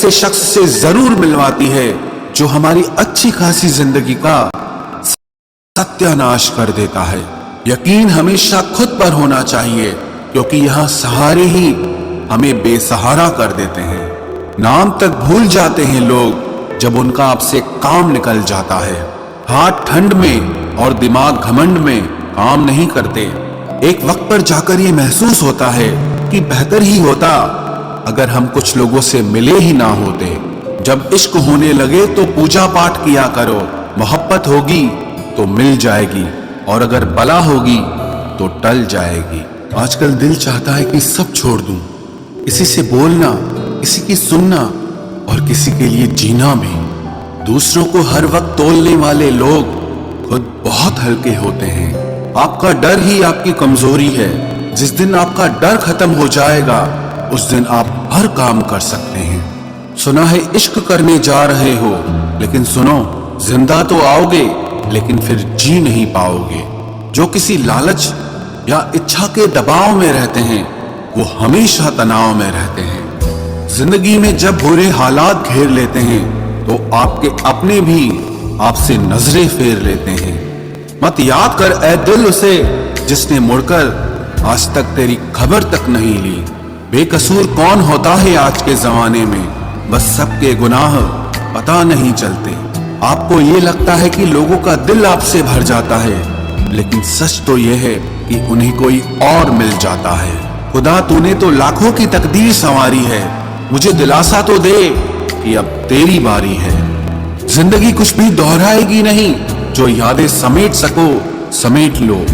ऐसे शख्स से जरूर मिलवाती है जो हमारी अच्छी खासी जिंदगी का सत्यानाश कर देता है। यकीन हमेशा खुद पर होना चाहिए, क्योंकि यहाँ सहारे ही हमें बेसहारा कर देते हैं। नाम तक भूल जाते हैं लोग जब उनका आपसे काम निकल जाता है। हाथ ठंड में और दिमाग घमंड में काम नहीं करते। एक वक्त पर जाकर ये महसूस होता है कि बेहतर ही होता अगर हम कुछ लोगों से मिले ही ना होते। जब इश्क होने लगे तो पूजा पाठ किया करो, मोहब्बत होगी तो मिल जाएगी, और अगर बला होगी तो टल जाएगी। आजकल दिल चाहता है कि सब छोड़ दूं, किसी से बोलना, किसी की सुनना और किसी के लिए जीना भी। दूसरों को हर वक्त तोलने वाले लोग खुद बहुत हल्के होते हैं। आपका डर ही आपकी कमजोरी है। जिस दिन आपका डर खत्म हो जाएगा उस दिन आप हर काम कर सकते हैं। सुना है इश्क करने जा रहे हो, लेकिन सुनो, जिंदा तो आओगे लेकिन फिर जी नहीं पाओगे। जो किसी लालच या इच्छा के दबाव में रहते हैं वो हमेशा तनाव में रहते हैं। जिंदगी में जब बुरे हालात घेर लेते हैं तो आपके अपने भी आपसे नजरें फेर लेते हैं। मत याद कर ऐ दिल उसे जिसने मुड़कर आज तक तेरी खबर तक नहीं ली। बेकसूर कौन होता है आज के जमाने में, बस सबके गुनाह पता नहीं चलते। आपको ये लगता है कि लोगों का दिल आपसे भर जाता है, लेकिन सच तो यह है कि उन्हें कोई और मिल जाता है। खुदा तूने तो लाखों की तकदीर संवारी है, मुझे दिलासा तो दे कि अब तेरी बारी है। जिंदगी कुछ भी दोहराएगी नहीं, जो यादें समेट सको समेट लो।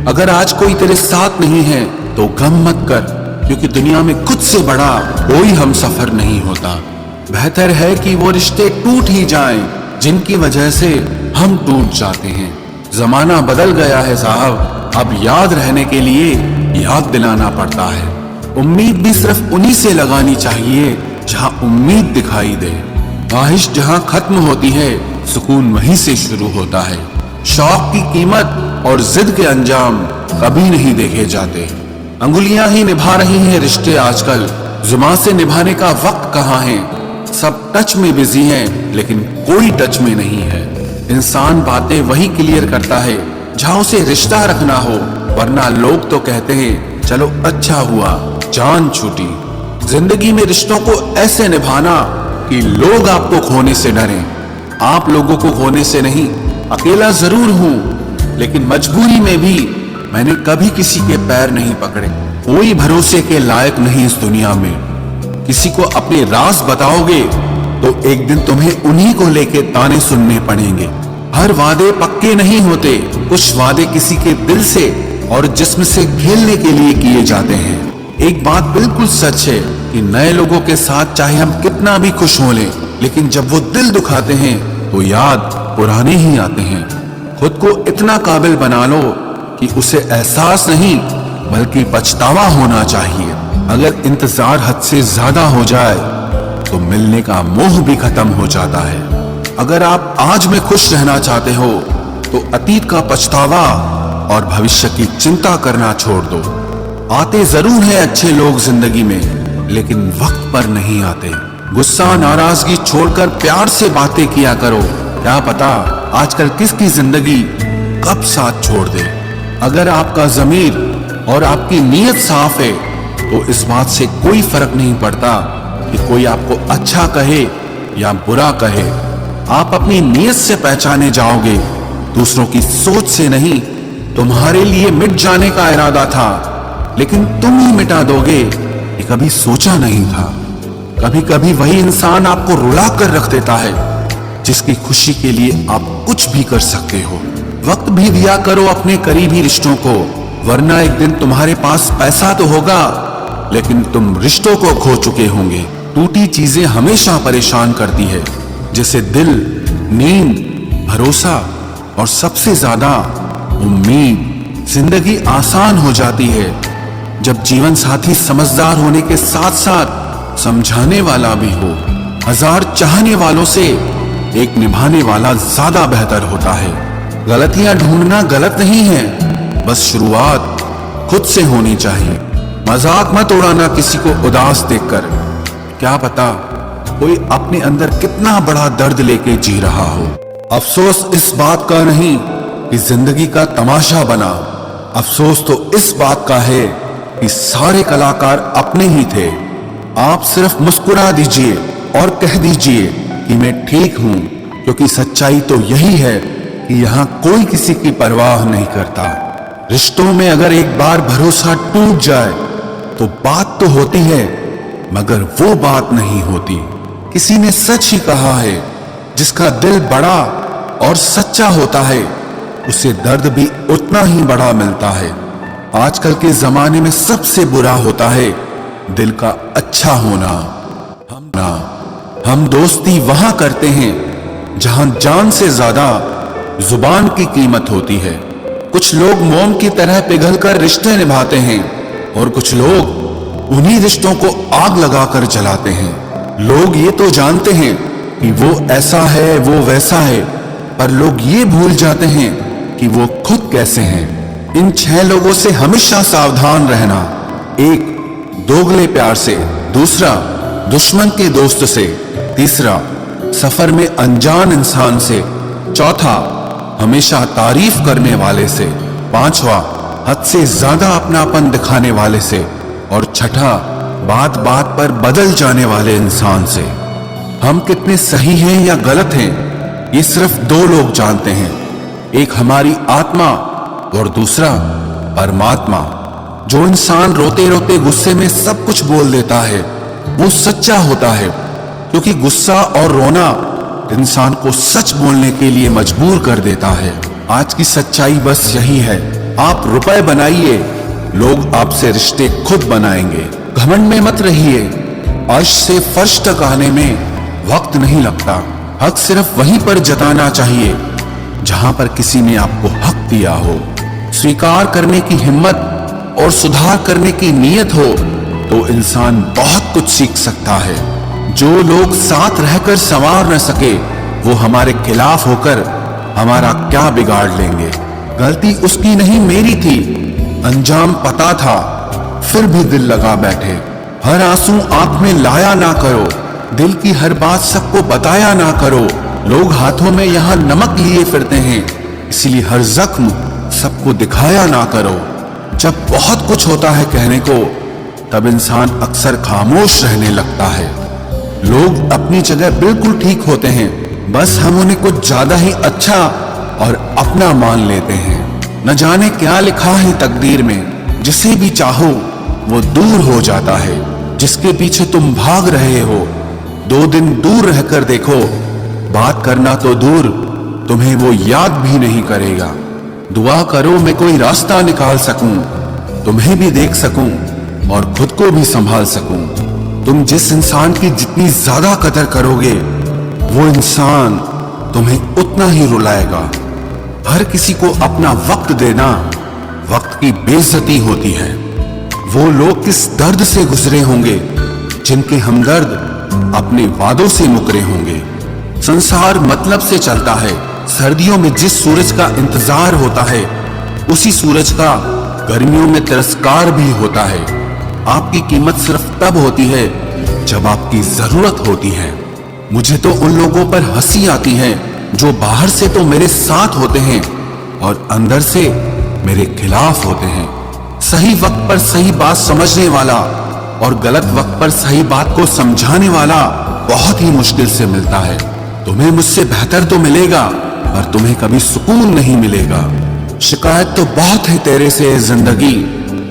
अगर आज कोई तेरे साथ नहीं है तो गम मत कर, क्योंकि दुनिया में खुद से बड़ा कोई हम सफर नहीं होता। बेहतर है कि वो रिश्ते टूट ही जाएं जिनकी वजह से हम टूट जाते हैं। जमाना बदल गया है साहब, अब याद रहने के लिए याद दिलाना पड़ता है। उम्मीद भी सिर्फ उन्हीं से लगानी चाहिए जहां उम्मीद दिखाई दे। ख्वाहिश जहां खत्म होती है सुकून वहीं से शुरू होता है। शौक की कीमत और जिद के अंजाम कभी नहीं देखे जाते। अंगुलियां ही निभा रही हैं रिश्ते आजकल, जुबान से निभाने का वक्त कहाँ है। सब टच में बिजी हैं लेकिन कोई टच में नहीं है। इंसान बातें वही क्लियर करता है जहां उसे रिश्ता रखना हो, वरना लोग तो कहते हैं चलो अच्छा हुआ जान छूटी। जिंदगी में रिश्तों को ऐसे निभाना कि लोग आपको खोने से डरें। आप लोगों को खोने से नहीं, अकेला जरूर हूं लेकिन मजबूरी में भी मैंने कभी किसी के पैर नहीं पकड़े। कोई भरोसे के लायक नहीं इस दुनिया में। किसी को अपने राज बताओगे तो एक दिन तुम्हें उन्हीं को लेके ताने सुनने पड़ेंगे। हर वादे पक्के नहीं होते, कुछ वादे किसी के दिल से और जिस्म से खेलने के लिए किए जाते हैं। एक बात बिल्कुल सच है कि नए लोगों के साथ चाहे हम कितना भी खुश हो लें, लेकिन जब वो दिल दुखाते हैं तो याद पुराने ही आते हैं। खुद को इतना काबिल बना लो कि उसे एहसास नहीं बल्कि पछतावा होना चाहिए। अगर इंतजार हद से ज्यादा हो जाए तो मिलने का मोह भी खत्म हो जाता है। अगर आप आज में खुश रहना चाहते हो तो अतीत का पछतावा और भविष्य की चिंता करना छोड़ दो। आते जरूर हैं अच्छे लोग जिंदगी में, लेकिन वक्त पर नहीं आते। गुस्सा नाराजगी छोड़कर प्यार से बातें किया करो। क्या पता आजकल किसकी जिंदगी कब साथ छोड़ दे। अगर आपका ज़मीर और आपकी नीयत साफ है तो इस बात से कोई फर्क नहीं पड़ता कि कोई आपको अच्छा कहे या बुरा कहे। आप अपनी नीयत से पहचाने जाओगे, दूसरों की सोच से नहीं। तुम्हारे लिए मिट जाने का इरादा था लेकिन तुम ही मिटा दोगे, ये कभी सोचा नहीं था। कभी कभी वही इंसान आपको रुला कर रख देता है जिसकी खुशी के लिए आप कुछ भी कर सकते हो। वक्त भी दिया करो अपने करीबी रिश्तों को, वरना एक दिन तुम्हारे पास पैसा तो होगा लेकिन तुम रिश्तों को खो चुके होंगे। टूटी चीजें हमेशा परेशान करती है, जैसे दिल, नींद, भरोसा और सबसे ज्यादा उम्मीद। जिंदगी आसान हो जाती है जब जीवन साथी समझदार होने के साथ साथ समझाने वाला भी हो। 1000 चाहने वालों से एक निभाने वाला ज्यादा बेहतर होता है। गलतियां ढूंढना गलत नहीं है, बस शुरुआत खुद से होनी चाहिए। मजाक मत उड़ाना किसी को उदास देखकर, क्या पता कोई अपने अंदर कितना बड़ा दर्द लेके जी रहा हो। अफसोस इस बात का नहीं कि जिंदगी का तमाशा बना, अफसोस तो इस बात का है कि सारे कलाकार अपने ही थे। आप सिर्फ मुस्कुरा दीजिए और कह दीजिए कि मैं ठीक हूं, क्योंकि सच्चाई तो यही है कि यहां कोई किसी की परवाह नहीं करता। रिश्तों में अगर एक बार भरोसा टूट जाए तो बात तो होती है, मगर वो बात नहीं होती। किसी ने सच ही कहा है, जिसका दिल बड़ा और सच्चा होता है उसे दर्द भी उतना ही बड़ा मिलता है। आजकल के जमाने में सबसे बुरा होता है दिल का अच्छा होना। हम दोस्ती वहां करते हैं जहां जान से ज्यादा जुबान की कीमत होती है। कुछ लोग मोम की तरह पिघलकर रिश्ते निभाते हैं और कुछ लोग उन्हीं रिश्तों को आग लगाकर जलाते हैं। लोग ये तो जानते हैं कि वो ऐसा है, वो वैसा है, पर लोग ये भूल जाते हैं कि वो खुद कैसे हैं। इन 6 लोगों से हमेशा सावधान रहना। एक, दोगले प्यार से। दूसरा, दुश्मन के दोस्त से। तीसरा, सफर में अनजान इंसान से। चौथा, हमेशा तारीफ करने वाले से। पांचवा, हद से ज्यादा अपनापन दिखाने वाले से। और छठा, बात बात पर बदल जाने वाले इंसान से। हम कितने सही हैं या गलत हैं, ये सिर्फ 2 लोग जानते हैं। एक हमारी आत्मा और दूसरा परमात्मा। जो इंसान रोते रोते गुस्से में सब कुछ बोल देता है वो सच्चा होता है, क्योंकि गुस्सा और रोना इंसान को सच बोलने के लिए मजबूर कर देता है। आज की सच्चाई बस यही है, आप रुपए बनाइए, लोग आपसे रिश्ते खुद बनाएंगे। घमंड में मत रहिए, अर्श से फर्श तक आने में वक्त नहीं लगता। हक सिर्फ वहीं पर जताना चाहिए जहां पर किसी ने आपको हक दिया हो। स्वीकार करने की हिम्मत और सुधार करने की नीयत हो तो इंसान बहुत कुछ सीख सकता है। जो लोग साथ रहकर संवार न सके वो हमारे खिलाफ होकर हमारा क्या बिगाड़ लेंगे। गलती उसकी नहीं मेरी थी, अंजाम पता था फिर भी दिल लगा बैठे। हर आंसू आंख में लाया ना करो, दिल की हर बात सबको बताया ना करो। लोग हाथों में यहाँ नमक लिए फिरते हैं, इसलिए हर जख्म सबको दिखाया ना करो। जब बहुत कुछ होता है कहने को, तब इंसान अक्सर खामोश रहने लगता है। लोग अपनी जगह बिल्कुल ठीक होते हैं, बस हम उन्हें कुछ ज्यादा ही अच्छा और अपना मान लेते हैं। न जाने क्या लिखा है तकदीर में, जिसे भी चाहो वो दूर हो जाता है। जिसके पीछे तुम भाग रहे हो 2 दिन दूर रहकर देखो, बात करना तो दूर तुम्हें वो याद भी नहीं करेगा। दुआ करो मैं कोई रास्ता निकाल सकूं, तुम्हें भी देख सकूं और खुद को भी संभाल सकूं। तुम जिस इंसान की जितनी ज्यादा कदर करोगे वो इंसान तुम्हें उतना ही रुलाएगा। हर किसी को अपना वक्त देना वक्त की बेइज्जती होती है। वो लोग किस दर्द से गुजरे होंगे जिनके हमदर्द अपने वादों से मुकरे होंगे। संसार मतलब से चलता है। सर्दियों में जिस सूरज का इंतजार होता है उसी सूरज का गर्मियों में तिरस्कार भी होता है। आपकी कीमत सिर्फ तब होती है जब आपकी जरूरत होती है। मुझे तो उन लोगों पर हंसी आती है जो बाहर से तो मेरे साथ होते हैं और अंदर से मेरे खिलाफ होते हैं। सही वक्त पर सही बात समझने वाला और गलत वक्त पर सही बात को समझाने वाला बहुत ही मुश्किल से मिलता है। तुम्हें मुझसे बेहतर तो मिलेगा पर तुम्हें कभी सुकून नहीं मिलेगा। शिकायत तो बहुत है तेरे से जिंदगी,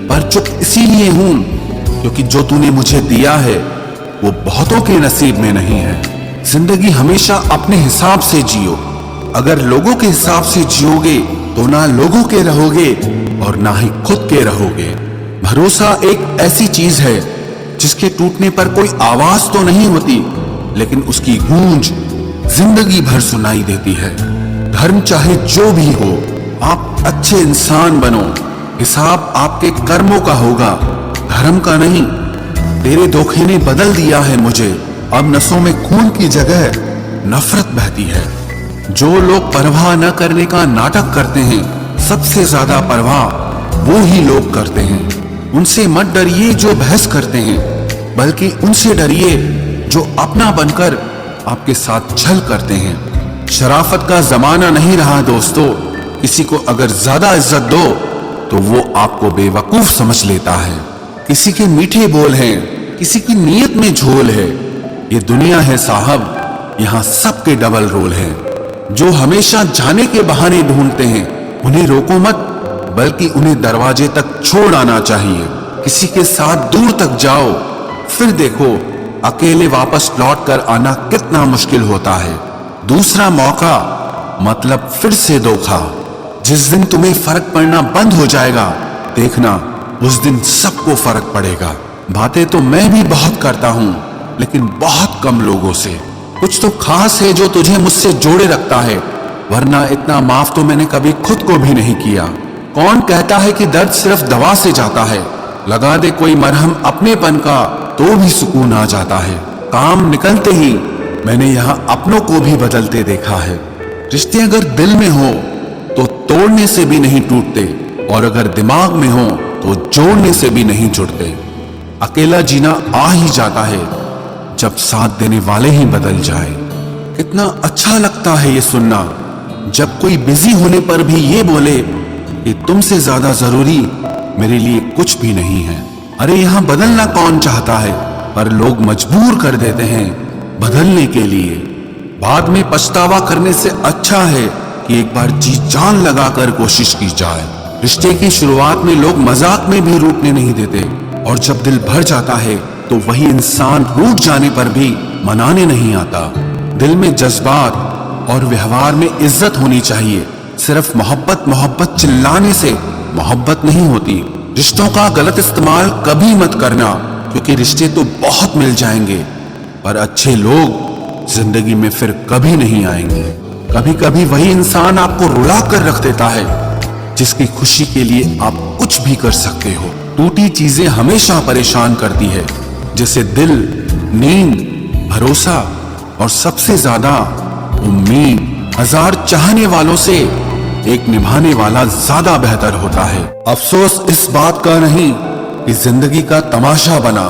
पर चुप इसीलिए हूं क्योंकि जो तूने मुझे दिया है वो बहुतों के नसीब में नहीं है। जिंदगी हमेशा अपने हिसाब से जियो। अगर लोगों के हिसाब से जियोगे तो ना लोगों के रहोगे और ना ही खुद के रहोगे। भरोसा एक ऐसी चीज है जिसके टूटने पर कोई आवाज तो नहीं होती, लेकिन उसकी गूंज जिंदगी भर सुनाई देती है। धर्म चाहे जो भी हो, आप अच्छे इंसान बनो। हिसाब आपके कर्मों का होगा, धर्म का नहीं। तेरे धोखे ने बदल दिया है मुझे, अब नसों में खून की जगह नफरत बहती है। जो लोग परवाह न करने का नाटक करते हैं, सबसे ज्यादा परवाह वो ही लोग करते हैं। उनसे मत डरिए जो बहस करते हैं, बल्कि उनसे डरिए जो अपना बनकर आपके साथ छल करते हैं। शराफत का जमाना नहीं रहा दोस्तों। किसी को अगर ज्यादा इज्जत दो तो वो आपको बेवकूफ समझ लेता है। किसी के मीठे बोल हैं, किसी की नीयत में झोल है। ये दुनिया है साहब, यहाँ सबके डबल रोल है। जो हमेशा जाने के बहाने ढूंढते हैं उन्हें रोको मत, बल्कि उन्हें दरवाजे तक छोड़ आना चाहिए। किसी के साथ दूर तक जाओ, फिर देखो अकेले वापस लौट कर आना कितना मुश्किल होता है। दूसरा मौका मतलब फिर से धोखा। जिस दिन तुम्हें फर्क पड़ना बंद हो जाएगा, देखना उस दिन सबको फर्क पड़ेगा। बातें तो मैं भी बहुत करता हूँ, लेकिन बहुत कम लोगों से। कुछ तो खास है जो तुझे मुझसे जोड़े रखता है, वरना इतना माफ तो मैंने कभी खुद को भी नहीं किया। कौन कहता है कि दर्द सिर्फ दवा से जाता है? लगा दे कोई मरहम अपनेपन का तो भी सुकून आ जाता है। काम निकलते ही मैंने यहाँ अपनों को भी बदलते देखा है। रिश्ते अगर दिल में हो तो तोड़ने से भी नहीं टूटते, और अगर दिमाग में हो तो जोड़ने से भी नहीं जुड़ते। अकेला जीना आ ही जाता है जब साथ देने वाले ही बदल जाए। कितना अच्छा लगता है ये सुनना, जब कोई बिजी होने पर भी ये बोले कि तुमसे ज्यादा जरूरी मेरे लिए कुछ भी नहीं है। अरे यहाँ बदलना कौन चाहता है, पर लोग मजबूर कर देते हैं बदलने के लिए। बाद में पछतावा करने से अच्छा है कि एक बार जी जान लगाकर कोशिश की जाए। रिश्ते की शुरुआत में लोग मजाक में भी रूठने नहीं देते, और जब दिल भर जाता है तो वही इंसान रूठ जाने पर भी मनाने नहीं आता। दिल में जज्बात और व्यवहार में इज्जत होनी चाहिए। सिर्फ मोहब्बत मोहब्बत चिल्लाने से मोहब्बत नहीं होती। रिश्तों का गलत इस्तेमाल कभी मत करना, क्योंकि रिश्ते तो बहुत मिल जाएंगे, पर अच्छे लोग जिंदगी में फिर कभी नहीं आएंगे। कभी कभी वही इंसान आपको रुला कर रख देता है जिसकी खुशी के लिए आप कुछ भी कर सकते हो। टूटी चीजें हमेशा परेशान करती है, जैसे दिल, नींद, भरोसा और सबसे ज्यादा उम्मीद। 1000 चाहने वालों से एक निभाने वाला ज्यादा बेहतर होता है। अफसोस इस बात का नहीं कि जिंदगी का तमाशा बना,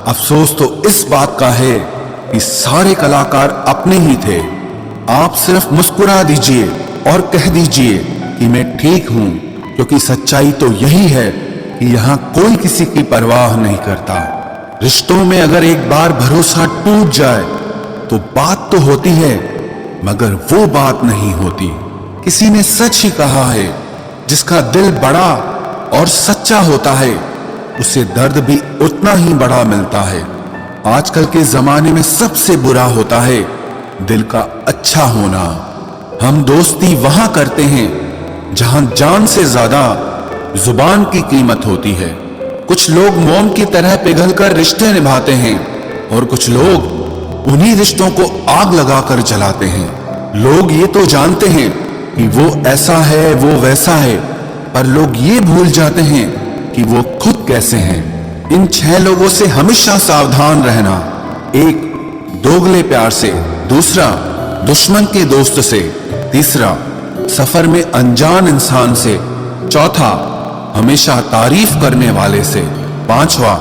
अफसोस तो इस बात का है कि सारे कलाकार अपने ही थे। आप सिर्फ मुस्कुरा दीजिए और कह दीजिए कि मैं ठीक हूं, क्योंकि सच्चाई तो यही है कि यहाँ कोई किसी की परवाह नहीं करता। रिश्तों में अगर एक बार भरोसा टूट जाए तो बात तो होती है, मगर वो बात नहीं होती। किसी ने सच ही कहा है, जिसका दिल बड़ा और सच्चा होता है उसे दर्द भी उतना ही बड़ा मिलता है। आजकल के जमाने में सबसे बुरा होता है दिल का अच्छा होना। हम दोस्ती वहां करते हैं जहां जान से ज्यादा जुबान की कीमत होती है। कुछ लोग मोम की तरह पिघलकर रिश्ते निभाते हैं, और कुछ लोग उन्हीं रिश्तों को आग लगाकर जलाते हैं। लोग ये तो जानते हैं कि वो ऐसा है, वो वैसा है, पर लोग ये भूल जाते हैं कि वो खुद कैसे हैं। इन 6 लोगों से हमेशा सावधान रहना। 1 दोगले प्यार से, दूसरा दुश्मन के दोस्त से, तीसरा सफर में अनजान इंसान से, चौथा हमेशा तारीफ करने वाले से, पांचवा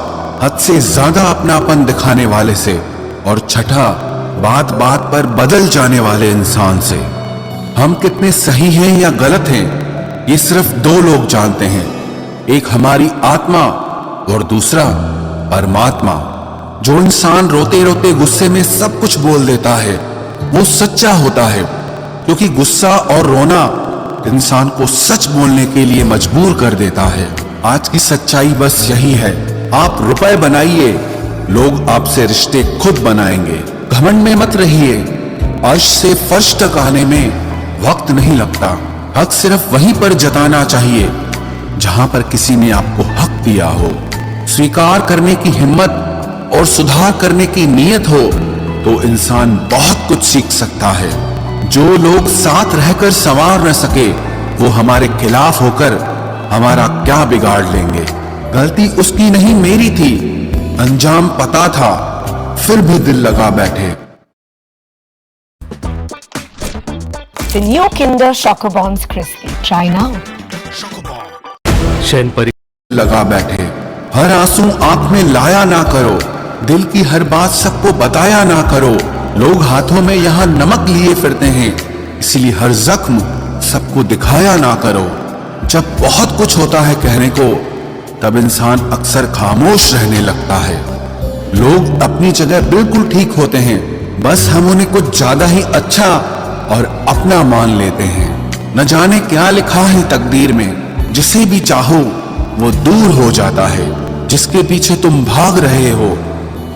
हद से ज्यादा अपनापन दिखाने वाले से, और छठा बात बात पर बदल जाने वाले इंसान से। हम कितने सही हैं या गलत हैं, ये सिर्फ 2 लोग जानते हैं। एक हमारी आत्मा और दूसरा परमात्मा। जो इंसान रोते रोते गुस्से में सब कुछ बोल देता है वो सच्चा होता है, क्योंकि गुस्सा और रोना इंसान को सच बोलने के लिए मजबूर कर देता है। आज की सच्चाई बस यही है, आप रुपए बनाइए, लोग आपसे रिश्ते खुद बनाएंगे। घमंड में मत रहिए, अर्श से फर्श तक आने में वक्त नहीं लगता। हक सिर्फ वहीं पर जताना चाहिए जहां पर किसी ने आपको हक दिया हो। स्वीकार करने की हिम्मत और सुधार करने की नीयत हो तो इंसान बहुत कुछ सीख सकता है। जो लोग साथ रहकर संवार न सके वो हमारे खिलाफ होकर हमारा क्या बिगाड़ लेंगे। गलती उसकी नहीं मेरी थी, अंजाम पता था फिर भी दिल लगा बैठे। The new Kinder Choco Bonds Crispy. Try now. लगा बैठे। हर आंसू आंख में लाया ना करो, दिल की हर बात सबको बताया ना करो। लोग हाथों में यहाँ नमक लिए फिरते हैं, इसलिए हर जख्म सबको दिखाया ना करो। जब बहुत कुछ होता है कहने को, तब इंसान अक्सर खामोश रहने लगता है। लोग अपनी जगह बिल्कुल ठीक होते हैं, बस हम उन्हें कुछ ज्यादा ही अच्छा और अपना मान लेते हैं। न जाने क्या लिखा है तकदीर में, जिसे भी चाहो वो दूर हो जाता है। जिसके पीछे तुम भाग रहे हो,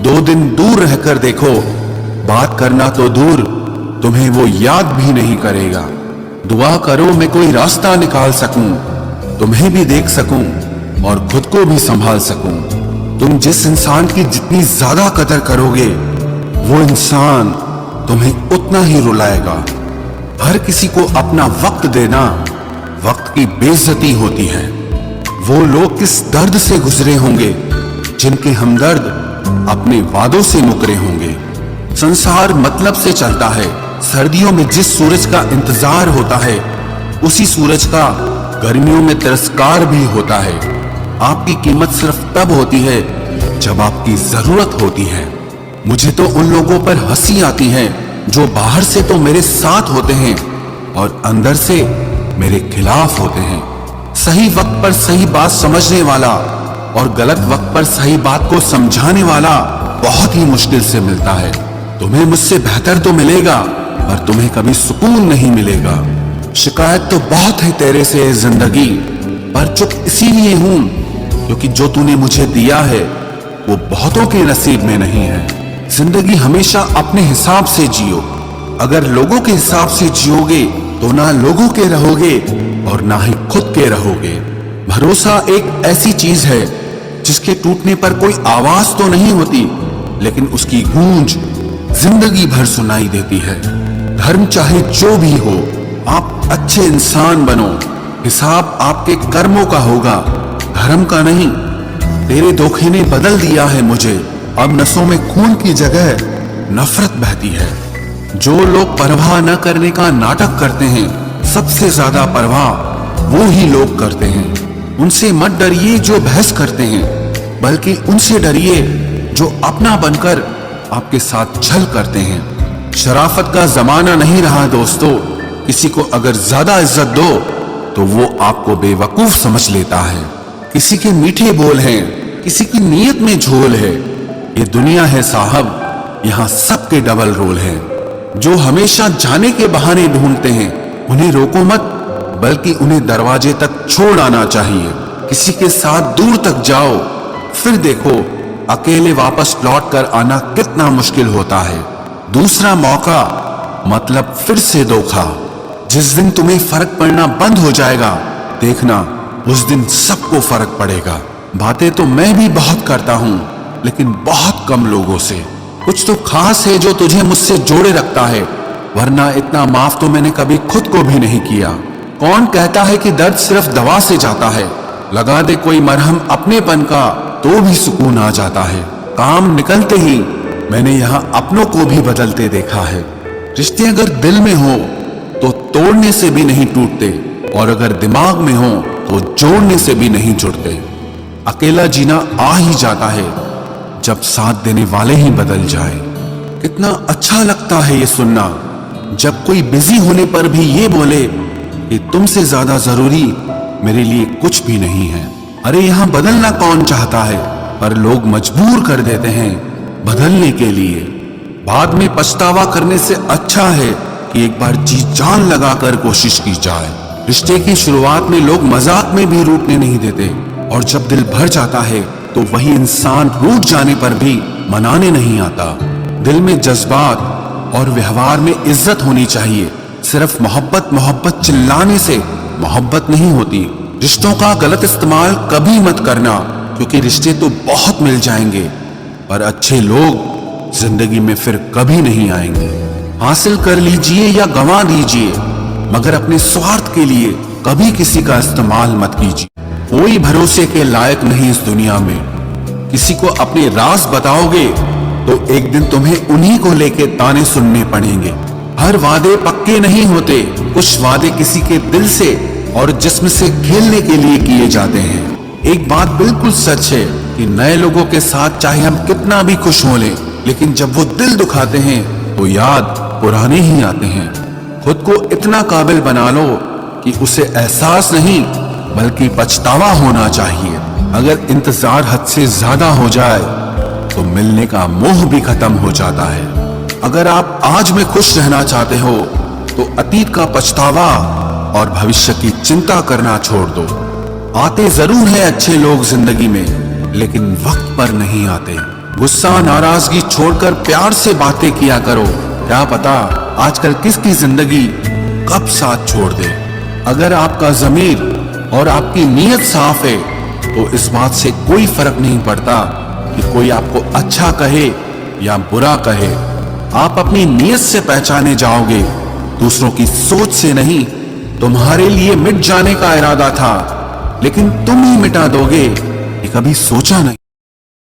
2 दिन दूर रहकर देखो, बात करना तो दूर, तुम्हें वो याद भी नहीं करेगा। दुआ करो मैं कोई रास्ता निकाल सकूं, तुम्हें भी देख सकूं और खुद को भी संभाल सकूं। तुम जिस इंसान की जितनी ज्यादा कदर करोगे, वो इंसान तुम्हें उतना ही रुलाएगा। हर किसी को अपना वक्त देना वक्त की बेइज्जती होती है। वो लोग किस दर्द से गुजरे होंगे जिनके हमदर्द अपने वादों से मुकरे होंगे। संसार मतलब से चलता है। सर्दियों में जिस सूरज का इंतजार होता है, उसी सूरज का गर्मियों में तिरस्कार भी होता है। आपकी कीमत सिर्फ तब होती है जब आपकी जरूरत होती है। मुझे तो उन लोगों पर हंसी आती है जो बाहर से तो मेरे साथ होते हैं और अंदर से मेरे खिलाफ होते हैं। सही वक्त पर सही बात समझने वाला और गलत वक्त पर सही बात को समझाने वाला बहुत ही मुश्किल से मिलता है। तुम्हें मुझसे बेहतर तो मिलेगा, पर तुम्हें कभी सुकून नहीं मिलेगा। शिकायत तो बहुत है तेरे से जिंदगी, पर चुप इसीलिए हूं क्योंकि जो तूने मुझे दिया है वो बहुतों के नसीब में नहीं है। जिंदगी हमेशा अपने हिसाब से जियो। अगर लोगों के हिसाब से जियोगे तो ना लोगों के रहोगे और ना ही खुद के रहोगे। भरोसा एक ऐसी चीज है जिसके टूटने पर कोई आवाज तो नहीं होती, लेकिन उसकी गूंज जिंदगी भर सुनाई देती है। धर्म चाहे जो भी हो, आप अच्छे इंसान बनो। हिसाब आपके कर्मों का होगा, धर्म का नहीं। तेरे धोखे ने बदल दिया है मुझे, अब नसों में खून की जगह नफरत बहती है। जो लोग परवाह न करने का नाटक करते हैं, सबसे ज्यादा परवाह वो ही लोग करते हैं। उनसे मत डरिए जो बहस करते हैं, बल्कि उनसे डरिए जो अपना बनकर आपके साथ छल करते हैं। शराफत का जमाना नहीं रहा दोस्तों। किसी को अगर ज्यादा इज्जत दो तो वो आपको बेवकूफ समझ लेता है। किसी के मीठे बोल हैं, किसी की नीयत में झोल है। ये दुनिया है साहब, यहाँ सबके डबल रोल है। जो हमेशा जाने के बहाने ढूंढते हैं, उन्हें रोको मत, बल्कि उन्हें दरवाजे तक छोड़ आना चाहिए। किसी के साथ दूर तक जाओ, फिर देखो अकेले वापस लौट कर आना कितना मुश्किल होता है। दूसरा मौका मतलब फिर से धोखा। जिस दिन तुम्हें फर्क पड़ना बंद हो जाएगा, देखना उस दिन सबको फर्क पड़ेगा। बातें तो मैं भी बहुत करता हूँ, लेकिन बहुत कम लोगों से। कुछ तो खास है जो तुझे मुझसे जोड़े रखता है, वरना इतना माफ तो मैंने कभी खुद को भी नहीं किया। कौन कहता है कि दर्द सिर्फ दवा से जाता है? लगा दे कोई मरहम अपनेपन का तो भी सुकून आ जाता है। काम निकलते ही मैंने यहाँ अपनों को भी बदलते देखा है। रिश्ते अगर दिल में हो तो तोड़ने से भी नहीं टूटते, और अगर दिमाग में हो तो जोड़ने से भी नहीं जुड़ते। अकेला जीना आ ही जाता है जब साथ देने वाले ही बदल जाए। कितना अच्छा लगता है ये सुनना, जब कोई बिजी होने पर भी ये बोले कि तुमसे ज्यादा जरूरी मेरे लिए कुछ भी नहीं है। अरे यहाँ बदलना कौन चाहता है, पर लोग मजबूर कर देते हैं बदलने के लिए। बाद में पछतावा करने से अच्छा है कि एक बार जी जान लगाकर कोशिश की जाए। रिश्ते की शुरुआत में लोग मजाक में भी रूठने नहीं देते, और जब दिल भर जाता है तो वही इंसान रूठ जाने पर भी मनाने नहीं आता। दिल में जज्बात और व्यवहार में इज्जत होनी चाहिए। सिर्फ मोहब्बत मोहब्बत चिल्लाने से मोहब्बत नहीं होती। रिश्तों का गलत इस्तेमाल कभी मत करना, क्योंकि रिश्ते तो बहुत मिल जाएंगे, पर अच्छे लोग जिंदगी में फिर कभी नहीं आएंगे। हासिल कर लीजिए या गंवा दीजिए, मगर अपने स्वार्थ के लिए कभी किसी का इस्तेमाल मत कीजिए। कोई भरोसे के लायक नहीं इस दुनिया में। किसी को अपने राज बताओगे तो एक दिन तुम्हें उन्हीं को लेके ताने सुनने पड़ेंगे। हर वादे पक्के नहीं होते। कुछ वादे किसी के दिल से और जिस्म से खेलने के लिए किए जाते हैं। एक बात बिल्कुल सच है, कि नए लोगों के साथ चाहे हम कितना भी खुश हो लें, लेकिन जब वो दिल दुखाते हैं तो याद पुराने ही आते हैं। खुद को इतना काबिल बना लो कि उसे एहसास नहीं बल्कि पछतावा होना चाहिए। अगर इंतजार हद से ज्यादा हो जाए तो मिलने का मोह भी खत्म हो जाता है। अगर आप आज में खुश रहना चाहते हो तो अतीत का पछतावा और भविष्य की चिंता करना छोड़ दो। आते जरूर है अच्छे लोग जिंदगी में, लेकिन वक्त पर नहीं आते। गुस्सा नाराजगी छोड़कर प्यार से बातें किया करो। क्या पता आजकल किसकी जिंदगी कब साथ छोड़ दे। अगर आपका ज़मीर और आपकी नीयत साफ है तो इस बात से कोई फर्क नहीं पड़ता कि कोई आपको अच्छा कहे या बुरा कहे। आप अपनी नीयत से पहचाने जाओगे, दूसरों की सोच से नहीं। तुम्हारे लिए मिट जाने का इरादा था, लेकिन तुम ही मिटा दोगे, ये कभी सोचा नहीं।